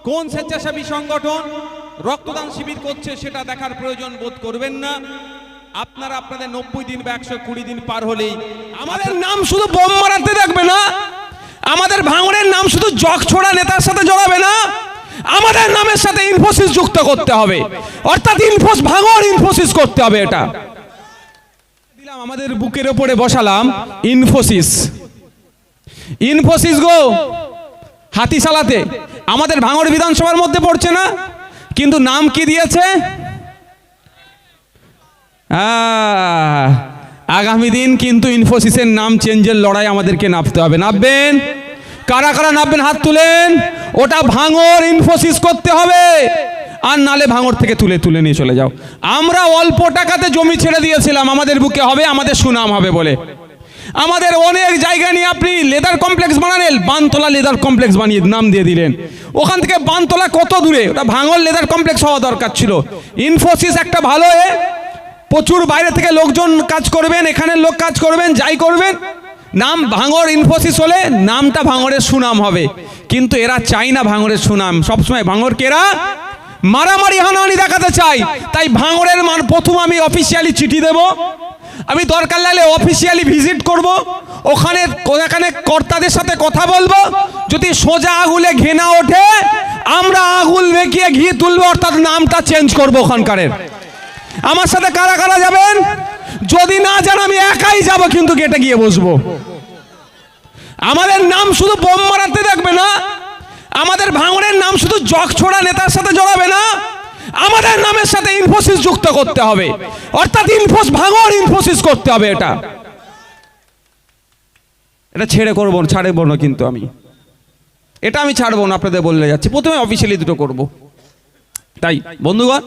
কোন স্বেচ্ছাসেবী সংগঠন রক্তদান শিবির করছে সেটা দেখার প্রয়োজন বোধ করবেন না। আপনারা আপনাদের 90 দিন বা 120 দিন পার হলেই আমাদের নাম শুধু বোম মারাতে দেখবে না, আমাদের ভাঙড়ের নাম শুধু জগ ছোড়া নেতার সাথে জড়াবে না, আমাদের নামের সাথে ইনফোসিস যুক্ত করতে হবে, অর্থাৎ ভাঙড় ইনফোসিস করতে হবে। এটা দিলাম আমাদের বুকের উপরে বসালাম ইনফোসিস। ইনফোসিস গো হাতিশালাতে আমাদের ভাঙড় বিধানসভার মধ্যে পড়ছে না, কিন্তু নাম কি দিয়েছে? আগামী দিন কিন্তু ইনফোসিসের নাম চেঞ্জের লড়াই আমাদেরকে নামতে হবে। নামবেন? কারা কারা নামবেন হাত তুলেন। ওটা ভাঙড় ইনফোসিস করতে হবে, আর নালে ভাঙড় থেকে তুলে তুলে নিয়ে চলে যাও। আমরা অল্প টাকাতে জমি ছেড়ে দিয়েছিলাম, আমাদের বুকে হবে, আমাদের সুনাম হবে বলে। আমাদের অনেক জায়গা নিয়ে আপনি লেদার কমপ্লেক্স বানালেন, বানতলা লেদার কমপ্লেক্স বানিয়ে নাম দিয়ে দিলেন। ওখান থেকে বানতলা কত দূরে, ওটা ভাঙড় লেদার কমপ্লেক্স হওয়া দরকার ছিল। ইনফোসিস একটা ভালো, প্রচুর বাইরে থেকে লোকজন কাজ করবেন, এখানের লোক কাজ করবেন, যাই করবেন, নাম ভাঙড় ইনফোসিস হলে নামটা ভাঙড়ের সুনাম হবে। কিন্তু এরা চাই না ভাঙড়ের সুনাম, সবসময় ভাঙড়কে এরা মারামারি হানাহানি দেখাতে চাই। তাই ভাঙড়ের প্রথম আমি অফিসিয়ালি চিঠি দেব, আমি দরকার লাগলে অফিসিয়ালি ভিজিট করব, ওখানে কর্তাদের সাথে কথা বলবো। যদি সোজা আঙুলে ঘেনা ওঠে আমরা আঙুল বেঁকিয়ে ঘি তুলবো, অর্থাৎ নামটা চেঞ্জ করবো ওখানকারের। আমার সাথে কারা কারা যাবেন? যদি না যান আমি একাই যাব, কিন্তু গেটে গিয়ে বসবো। আমাদের নাম শুধু বোম মারাতে দেখবে না, আমাদের ভাঙড়ের নাম শুধু জগ ছোড়া নেতার সাথে জড়াবে না, আমাদের নামের সাথে ইনফোসিস যুক্ত করতে হবে, অর্থাৎ ভাঙড় ইনফোসিস করতে হবে। এটা ছাড়বো না, কিন্তু আমি ছাড়বো না, আপনাদের বলে যাচ্ছি। প্রথমে অফিসিয়ালি দুটো করব। তাই বন্ধুগণ,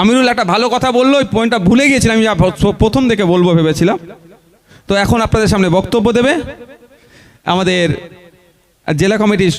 আমিরুল একটা ভালো কথা বললো, ওই পয়েন্টটা ভুলে গিয়েছিলাম, আমি প্রথম থেকে বলবো ভেবেছিলাম। তো এখন আপনাদের সামনে বক্তব্য দেবে আমাদের জেলা কমিটির